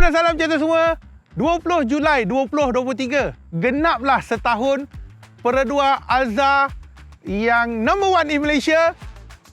dan salam sejahtera semua. 20 Julai 2023, genaplah setahun Peredua Alza yang number one in Malaysia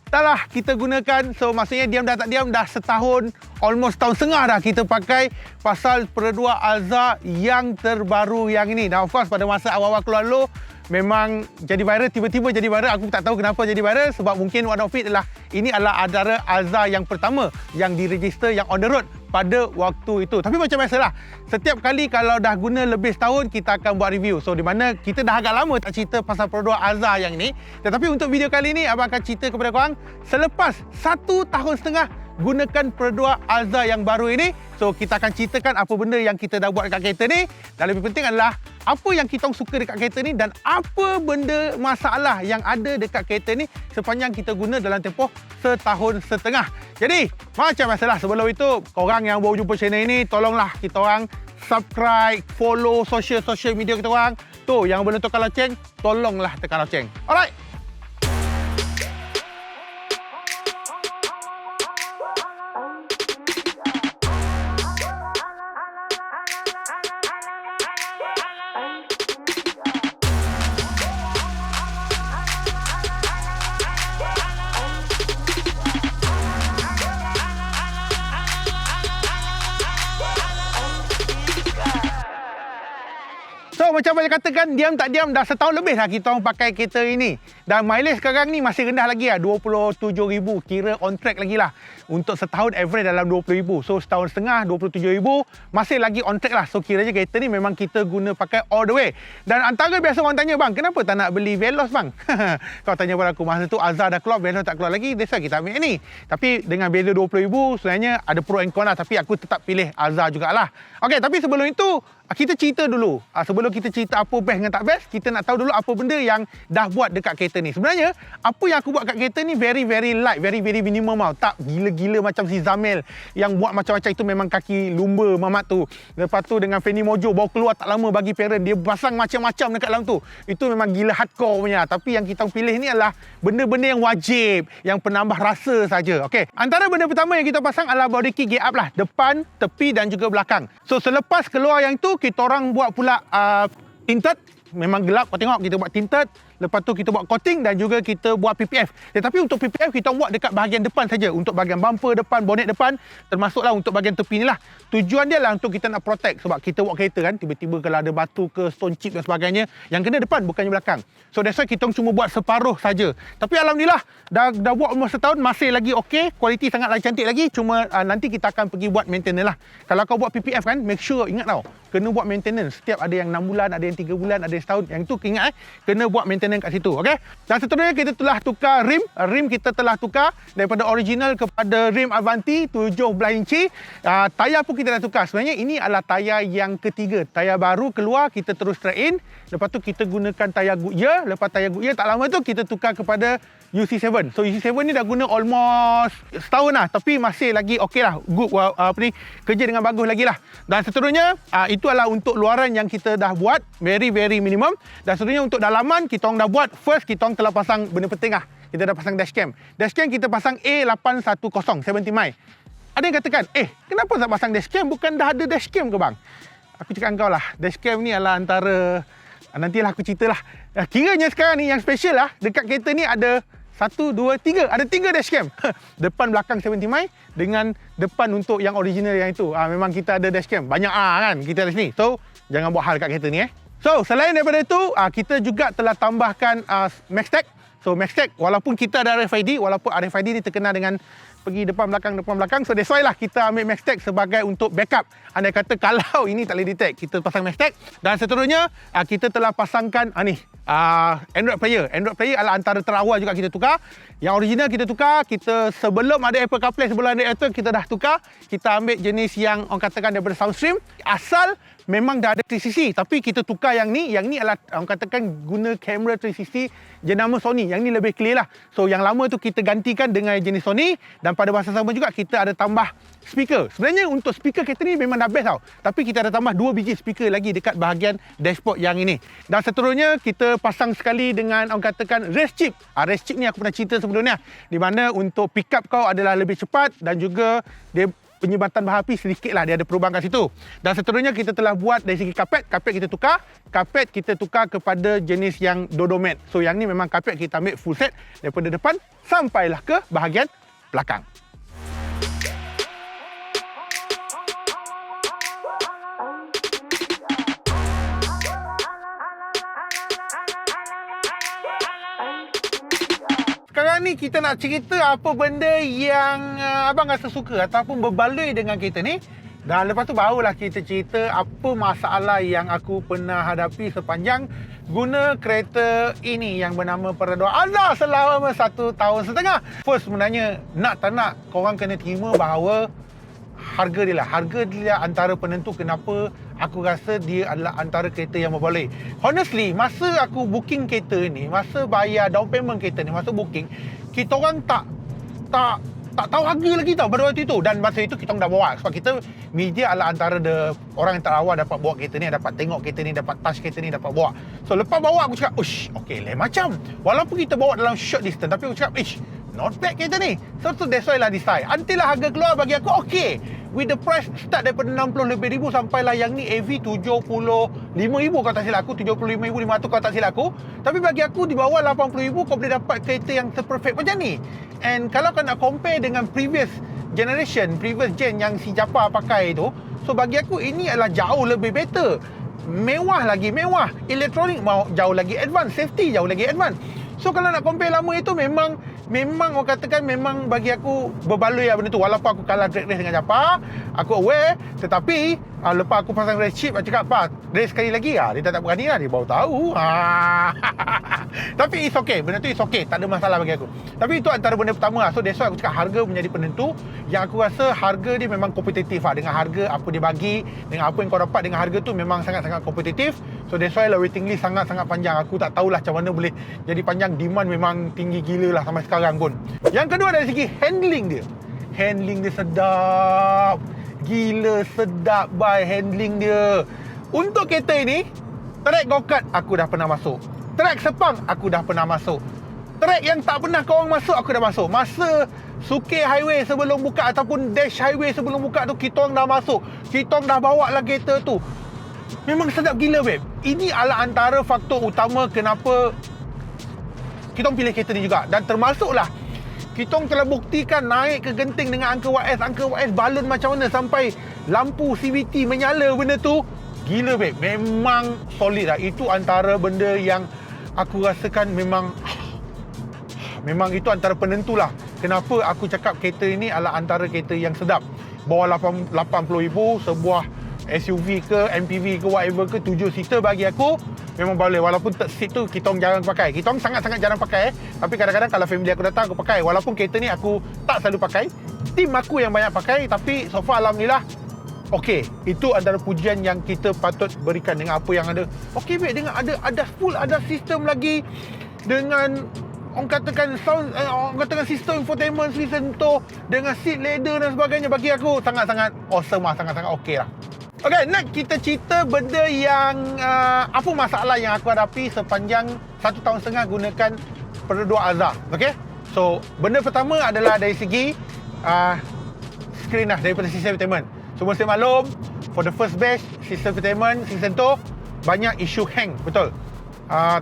telah kita gunakan. So maksudnya diam dah tak diam dah setahun, almost tahun setengah dah kita pakai pasal Peredua Alza yang terbaru yang ini. Dan of course pada masa awal-awal keluar dulu memang jadi viral, tiba-tiba jadi viral. Aku tak tahu kenapa jadi viral, sebab mungkin one of it adalah ini adalah antara Alza yang pertama yang diregister yang on the road pada waktu itu. Tapi macam biasalah, setiap kali kalau dah guna lebih setahun, kita akan buat review. So di mana kita dah agak lama tak cerita pasal Peredua Alza yang ni. Tetapi untuk video kali ni, abang akan cerita kepada korang selepas 1 tahun setengah gunakan Peredua Alza yang baru ini. So kita akan ceritakan apa benda yang kita dah buat dekat kereta ni, dan lebih penting adalah apa yang kita suka dekat kereta ni dan apa benda masalah yang ada dekat kereta ni sepanjang kita guna dalam tempoh setahun setengah. Jadi macam biasalah, sebelum itu korang yang baru jumpa channel ini, tolonglah kita orang subscribe, follow social media kita orang. Tu yang belum tekan loceng, tolonglah tekan loceng. Alright. So macam saya katakan, diam tak diam dah setahun lebih dah kita orang pakai kereta ini. Dan mileage sekarang ni masih rendah lagi lah, 27,000. Kira on track lagi lah. Untuk setahun average dalam 20,000. So setahun setengah 27,000 masih lagi on track lah. So kiranya kereta ni memang kita guna pakai all the way. Dan antara biasa orang tanya, bang, kenapa tak nak beli Veloz bang? Kau tanya pada aku, masa tu Alza dah keluar, Veloz tak keluar lagi, that's why kita ambil ni. Tapi dengan beza 20,000 sebenarnya ada pro and con lah. Tapi aku tetap pilih Alza jugalah. Okey, tapi sebelum itu kita cerita dulu. Sebelum kita cerita apa best dengan tak best, kita nak tahu dulu apa benda yang dah buat dekat kereta ni. Sebenarnya, apa yang aku buat kat kereta ni very light, very minimum tau. Tak gila-gila macam si Zamel yang buat macam-macam. Itu memang kaki lumba mamat tu. Lepas tu dengan Fanny Mojo baru keluar tak lama bagi parent, dia pasang macam-macam dekat dalam tu. Itu memang gila hardcore punya. Tapi yang kita pilih ni adalah benda-benda yang wajib, yang penambah rasa saja. Okey. Antara benda pertama yang kita pasang adalah body kit gear up lah. Depan, tepi dan juga belakang. So selepas keluar yang tu, kita orang buat pula tinted. Memang gelap, kau tengok kita buat tinted. Lepas tu kita buat coating dan juga kita buat PPF. Tetapi untuk PPF kita buat dekat bahagian depan saja. Untuk bahagian bumper depan, bonnet depan, termasuklah untuk bahagian tepi ni lah. Tujuan dia lah untuk kita nak protect. Sebab kita buat kereta kan, tiba-tiba kalau ada batu ke stone chip dan sebagainya, yang kena depan bukannya belakang. So that's why kita cuma buat separuh saja. Tapi alhamdulillah dah buat umur setahun masih lagi okey, kualiti sangat lagi cantik lagi. Cuma nanti kita akan pergi buat maintenance lah. Kalau kau buat PPF kan, make sure ingat tau, kena buat maintenance. Setiap ada yang 6 bulan, ada yang 3 bulan, ada yang setahun. Yang tu ingat kena buat maintenance kat situ, okey? Dan seterusnya kita telah tukar rim. Rim kita telah tukar daripada original kepada rim Avanti 17 inci. Tayar pun kita dah tukar. Sebenarnya ini adalah tayar yang ketiga. Tayar baru keluar, kita terus trade in. Lepas tu kita gunakan tayar Goodyear. Lepas tayar Goodyear tak lama tu kita tukar kepada UC7. So UC7 ni dah guna almost setahun lah, tapi masih lagi okey lah. Good, kerja dengan bagus lagi lah. Dan seterusnya itu adalah untuk luaran yang kita dah buat, very minimum. Dan seterusnya untuk dalaman kita orang dah buat. First kita orang telah pasang benda penting lah. Kita dah pasang dashcam. Dashcam kita pasang A810 70 mile. Ada yang katakan, kenapa tak pasang dashcam? Bukan dah ada dashcam ke bang? Aku cakap kau lah, dashcam ni adalah antara, nantilah aku ceritalah. Kiranya sekarang ni yang special lah, dekat kereta ni ada 1, 2, 3. Ada 3 dashcam. Depan belakang 70 mile dengan depan untuk yang original yang itu. Memang kita ada dashcam. Banyak kan kita di sini. So, jangan buat hal kat kereta ni So, selain daripada itu, kita juga telah tambahkan MaxTag. So, MaxTag walaupun kita ada RFID, walaupun RFID ni terkenal dengan pergi depan belakang. So that's why lah kita ambil MaxTag sebagai untuk backup. Andai kata kalau ini tak boleh detect, kita pasang MaxTag. Dan seterusnya kita telah pasangkan Android Player. Android Player adalah antara terawal juga kita tukar. Yang original kita tukar, kita sebelum ada Apple CarPlay, sebelum ada Apple, kita dah tukar. Kita ambil jenis yang orang katakan daripada Soundstream. Asal memang dah ada 360, tapi kita tukar yang ni adalah orang katakan guna kamera 360 jenama Sony. Yang ni lebih clear lah. So yang lama tu kita gantikan dengan jenis Sony, dan pada masa sama juga kita ada tambah speaker. Sebenarnya untuk speaker kereta ni memang dah best tau, tapi kita ada tambah 2 biji speaker lagi dekat bahagian dashboard yang ini. Dan seterusnya kita pasang sekali dengan orang katakan race chip. Race chip ni aku pernah cerita sebelumnya, di mana untuk pick up kau adalah lebih cepat dan juga dia penyebatan bahan api sedikit lah, dia ada perubahan kat situ. Dan seterusnya kita telah buat dari segi kapet kita tukar kepada jenis yang Dodomat. So yang ni memang kapet kita ambil full set daripada depan sampailah ke bahagian belakang. Sekarang ni kita nak cerita apa benda yang abang rasa suka ataupun berbaloi dengan kereta ni. Dan lepas tu barulah kita cerita apa masalah yang aku pernah hadapi sepanjang guna kereta ini yang bernama Peredor Azhar selama 1 tahun setengah. First sebenarnya nak tak nak korang kena terima bahawa harga dia antara penentu kenapa aku rasa dia adalah antara kereta yang berbaloi. Honestly, masa aku booking kereta ni, masa bayar down payment kereta ni, masa booking, kita orang tak tahu harga lagi tau pada waktu itu. Dan masa itu kita orang dah bawa, sebab kita media adalah antara orang yang terawal dapat bawa kereta ni, dapat tengok kereta ni, dapat touch kereta ni, dapat bawa. So lepas bawa aku cakap, ush, okay lain macam. Walaupun kita bawa dalam short distance, tapi aku cakap, ish, not bad kereta ni. So that's why lah decide. Until lah harga keluar bagi aku, okay. With the price start daripada 60 lebih ribu sampailah yang ni AV 75,000 kalau tak silap aku, 75,500 kalau tak silap aku. Tapi bagi aku di bawah 80,000 kau boleh dapat kereta yang seperfect macam ni. And kalau kau nak compare dengan previous gen yang si Japa pakai tu, so bagi aku ini adalah jauh lebih better. Mewah lagi mewah, elektronik jauh lagi advance, safety jauh lagi advance. So kalau nak compare lama itu memang orang katakan memang bagi aku berbaloi lah benda tu. Walaupun aku kalah drag race dengan Japa, aku aware, tetapi lepas aku pasang race chip, aku cakap, apa, race sekali lagi lah. Dia tak berani lah, dia baru tahu. Tapi it's okay, benda tu it's okay, tak ada masalah bagi aku. Tapi itu antara benda pertama lah. So that's why aku cakap harga menjadi penentu. Yang aku rasa harga dia memang kompetitif lah. Dengan harga apa dia bagi, dengan apa yang kau dapat dengan harga tu memang sangat-sangat kompetitif. So that's why lah waiting list sangat-sangat panjang. Aku tak tahulah macam mana boleh jadi panjang. Demand memang tinggi gila lah sampai sekarang pun. Yang kedua dari segi handling dia. Handling dia sedap. Gila sedap by handling dia. Untuk kereta ini, track go-kart aku dah pernah masuk. Track Sepang aku dah pernah masuk. Track yang tak pernah korang masuk aku dah masuk. Masa Sukir Highway sebelum buka ataupun Dash Highway sebelum buka tu, kita orang dah masuk. Kita orang dah bawa lah kereta tu. Memang sedap gila babe. Ini adalah antara faktor utama kenapa kita pilih kereta ni juga. Dan termasuklah kita telah buktikan naik ke genting dengan Uncle YS balon macam mana sampai lampu CVT menyala benda tu. Gila babe, memang solid lah. Itu antara benda yang aku rasakan memang itu antara penentu lah kenapa aku cakap kereta ini adalah antara kereta yang sedap. Bawah 80,000 sebuah SUV ke MPV ke whatever ke 7 seater bagi aku memang boleh. Walaupun third seat tu kita orang jarang pakai. Kita orang sangat-sangat jarang pakai. Tapi kadang-kadang kalau family aku datang aku pakai. Walaupun kereta ni aku tak selalu pakai. Tim aku yang banyak pakai. Tapi so far alhamdulillah okey. Itu antara pujian yang kita patut berikan dengan apa yang ada. Okey babe, dengan ada full ada sistem lagi dengan orang katakan sound, orang katakan sistem infotainment Sentuh dengan seat leather dan sebagainya. Bagi aku sangat-sangat awesome lah, sangat-sangat okey lah. Okay, next kita cerita benda yang apa masalah yang aku hadapi sepanjang 1 tahun setengah gunakan Peredor Azhar. Okay, so benda pertama adalah dari segi screen lah, daripada sistem entertainment. So mesti maklum, for the first batch sistem entertainment Sentuh banyak isu hang, betul.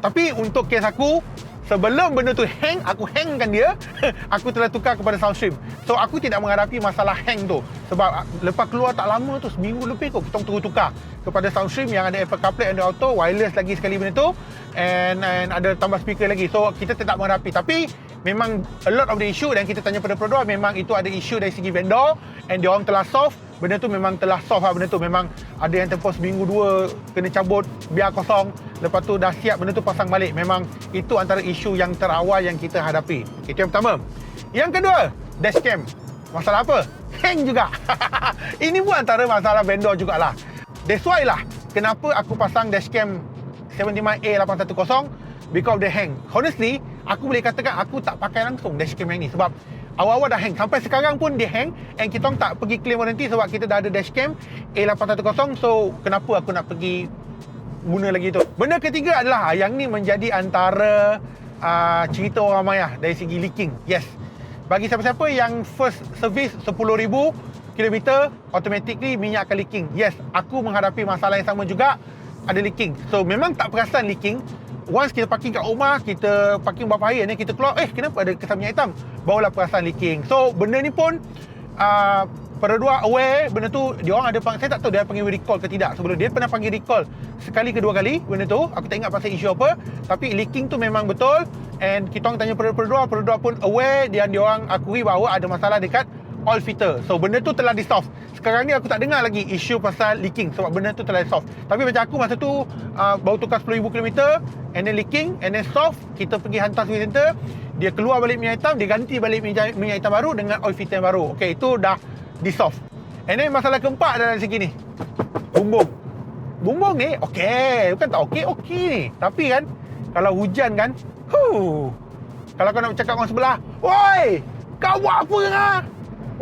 Tapi untuk kes aku, sebelum benda tu hang, aku hangkan dia, aku telah tukar kepada Soundstream. So aku tidak menghadapi masalah hang tu. Sebab lepas keluar tak lama tu, seminggu lebih kot, kita terus tukar kepada Soundstream yang ada Apple CarPlay, Android Auto, wireless lagi sekali benda tu, and ada tambah speaker lagi. So kita tidak menghadapi. Tapi memang a lot of the issue, dan kita tanya pada Peredor, memang itu ada isu dari segi vendor, and dia orang telah solve. Benda tu memang telah solve lah benda tu. Memang ada yang tempoh seminggu 2 kena cabut, biar kosong. Lepas tu dah siap benda tu pasang balik. Memang itu antara isu yang terawal yang kita hadapi. Itu yang pertama. Yang kedua, dashcam. Masalah apa? Hang juga. Ini pun antara masalah vendor jugalah. That's why lah kenapa aku pasang dashcam 75A810, because of the hang. Honestly, aku boleh katakan aku tak pakai langsung dashcam yang ni sebab awal-awal dah hang. Sampai sekarang pun dia hang, and kita orang tak pergi claim warranty sebab kita dah ada dashcam A810. So kenapa aku nak pergi guna lagi tu? Benda ketiga adalah yang ni menjadi antara cerita orang ramai lah dari segi leaking. Yes, bagi siapa-siapa yang first service 10,000 kilometer, automatically minyak akan leaking. Yes, aku menghadapi masalah yang sama juga, ada leaking. So memang tak perasan leaking. Once kita parking kat rumah, kita parking beberapa hari ni, kita keluar, kenapa ada kesan minyak hitam? Barulah perasan leaking. So benda ni pun Perodua aware benda tu. Dia orang ada saya tak tahu dia panggil recall ke tidak. Sebelum dia pernah panggil recall sekali ke dua kali benda tu. Aku tak ingat pasal isu apa, tapi leaking tu memang betul. And kita orang tanya Perodua pun aware, dia orang akui bahawa ada masalah dekat oil filter. So benda tu telah di-solve. Sekarang ni aku tak dengar lagi isu pasal leaking sebab benda tu telah di-solve. Tapi macam aku masa tu baru tukar 10,000 km and then leaking and then solve. Kita pergi hantar service center, dia keluar balik minyak hitam, dia ganti balik minyak hitam baru dengan oil filter yang baru. Okey, itu dah di-solve. And then masalah keempat adalah dari segi ni, bumbung ni okey, bukan tak okey ni. Tapi kan kalau hujan kan, kalau kau nak cakap orang sebelah, "Oi, kau buat apa ngah?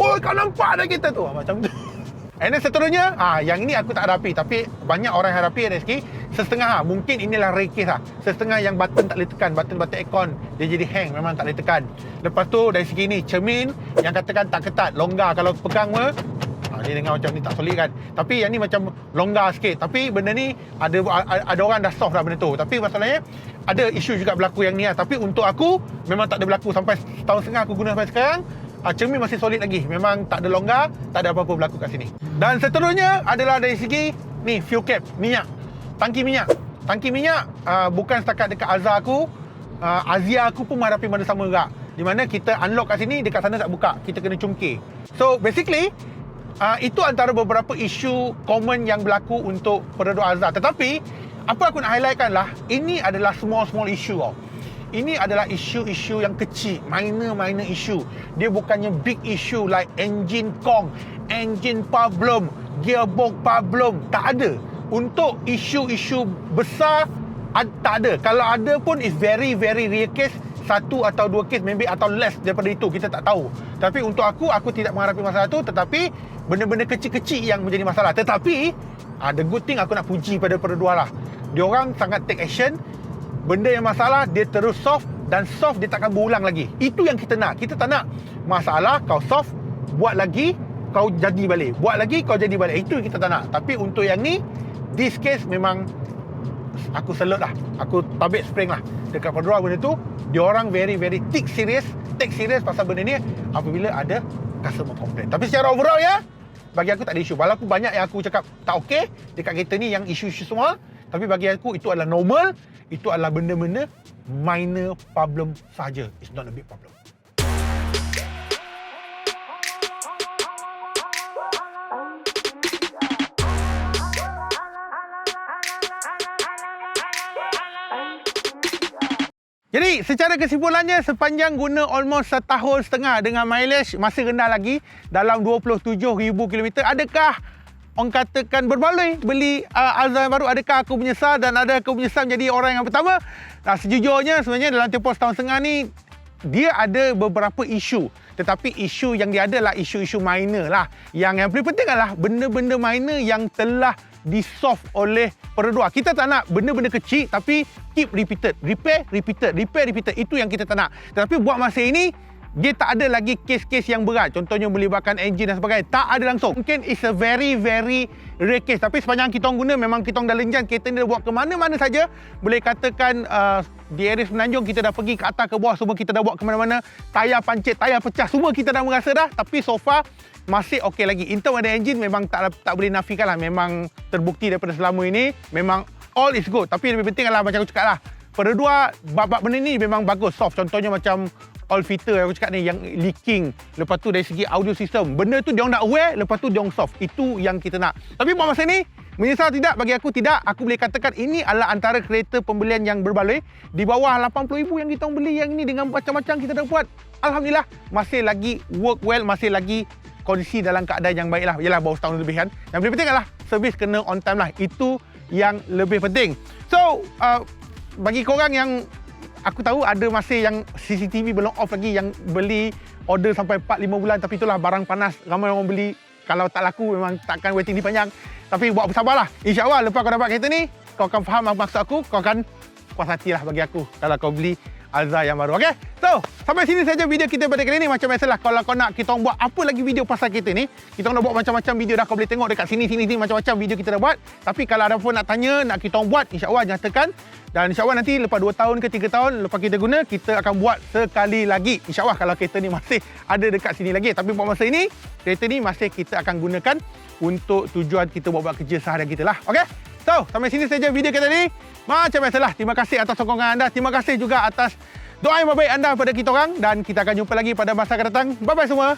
Oi, kau nampak dah kita tu." Macam tu. And then seterusnya, yang ni aku tak hadapi, tapi banyak orang hadapi dari segi setengah. Mungkin inilah rare case lah. Setengah yang button tak boleh tekan, button aircon dia jadi hang, memang tak boleh tekan. Lepas tu dari segi ni, cermin yang katakan tak ketat, longgar kalau pegang dia dengar macam ni tak solid kan. Tapi yang ni macam longgar sikit. Tapi benda ni ada orang dah solve dah benda tu. Tapi masalahnya ada isu juga berlaku yang ni lah. Tapi untuk aku memang tak ada berlaku sampai setahun setengah aku guna sampai sekarang. Cermin masih solid lagi. Memang tak ada longgar, tak ada apa-apa berlaku kat sini. Dan seterusnya adalah dari segi ni, fuel cap, minyak. Tangki minyak bukan setakat dekat Azhar aku, Azia aku pun menghadapi benda sama juga. Di mana kita unlock kat sini, dekat sana tak buka, kita kena cungkir. So basically itu antara beberapa isu common yang berlaku untuk Perodua Azhar. Tetapi apa aku nak highlightkan lah, ini adalah small issue tau. Ini adalah isu-isu yang kecil, minor issue. Dia bukannya big issue like engine kong, engine problem, gearbox problem. Tak ada. Untuk isu-isu besar tak ada. Kalau ada pun is very rare case. Satu atau dua case maybe, atau less daripada itu, kita tak tahu. Tapi untuk aku tidak menghadapi masalah tu. Tetapi benda-benda kecil-kecil yang menjadi masalah. Tetapi the good thing aku nak puji pada Perodua lah, diorang sangat take action. Benda yang masalah dia terus solve, dan solve dia takkan berulang lagi. Itu yang kita nak. Kita tak nak masalah kau solve, buat lagi kau jadi balik, buat lagi kau jadi balik. Itu yang kita tak nak. Tapi untuk yang ni, this case memang aku salute lah, aku tabik spring lah dekat Perodua. Benda tu diorang very take serious pasal benda ni apabila ada customer complain. Tapi secara overall ya, bagi aku tak ada isu. Walaupun banyak yang aku cakap tak okey dekat kereta ni, yang isu-isu semua, tapi bagi aku itu adalah normal. Itu adalah benda-benda minor problem saja. It's not a big problem. Jadi secara kesimpulannya, sepanjang guna almost setahun setengah dengan mileage masih rendah lagi dalam 27,000 km, adakah orang katakan berbaloi beli Azhar yang baru? Adakah aku menyesal, dan ada aku menyesal menjadi orang yang pertama? Sejujurnya sebenarnya dalam tempoh setahun setengah ni dia ada beberapa isu, tetapi isu yang dia ada adalah isu-isu minor lah. Yang paling penting adalah benda-benda minor yang telah di-solve oleh Perodua. Kita tak nak benda-benda kecil tapi keep repeated, repair repeated. Itu yang kita tak nak. Tetapi buat masa ini dia tak ada lagi kes-kes yang berat, contohnya melibatkan enjin dan sebagainya. Tak ada langsung. Mungkin it's a very rare case. Tapi sepanjang kita orang guna, memang kita orang dah lenjan, kereta ni dah buat ke mana-mana saja. Boleh katakan di area Semenanjung kita dah pergi ke atas ke bawah, semua kita dah buat ke mana-mana. Tayar pancit, tayar pecah, semua kita dah merasa dah. Tapi so far masih okey lagi. In term ada enjin, memang tak boleh nafikan lah. Memang terbukti daripada selama ini, memang all is good. Tapi lebih penting adalah macam aku cakap lah, Perodua bab benda ni memang bagus, soft. Contohnya macam oil filter yang aku cakap ni, yang leaking. Lepas tu dari segi audio system, benda tu diorang nak aware, lepas tu diorang soft. Itu yang kita nak. Tapi buat masa ni, menyesal tidak? Bagi aku tidak. Aku boleh katakan ini adalah antara kereta pembelian yang berbaloi. Di bawah 80,000 yang kita beli yang ni, dengan macam-macam kita dah buat. Alhamdulillah, masih lagi work well, masih lagi kondisi dalam keadaan yang baik lah. Yelah, baru setahun lebih kan. Yang paling penting adalah servis kena on time lah. Itu yang lebih penting. So, bagi korang yang aku tahu ada masih yang CCTV belum off lagi, yang beli order sampai 4-5 bulan, tapi itulah barang panas. Ramai orang beli. Kalau tak laku memang takkan waiting ni panjang. Tapi buat bersabarlah. InsyaAllah lepas kau dapat kereta ni, kau akan faham apa maksud aku. Kau akan puas hati lah bagi aku kalau kau beli Alza yang baru. Okay? So, sampai sini saja video kita pada kali ni. Macam biasalah, kalau kau nak kita buat apa lagi video pasal kereta ni, kita nak buat macam-macam video dah. Kau boleh tengok dekat sini, macam-macam video kita dah buat. Tapi kalau ada pun nak tanya, nak kita buat, insyaAllah nyatakan. Dan insyaAllah nanti lepas 2 tahun ke 3 tahun lepas kita guna, kita akan buat sekali lagi. InsyaAllah kalau kereta ni masih ada dekat sini lagi. Tapi buat masa ini, kereta ni masih kita akan gunakan untuk tujuan kita buat kerja seharian kita lah. Okay? So, sampai sini saja video kita ni. Macam biasalah, terima kasih atas sokongan anda. Terima kasih juga atas doa yang baik anda pada kita orang. Dan kita akan jumpa lagi pada masa akan datang. Bye-bye semua.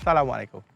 Assalamualaikum.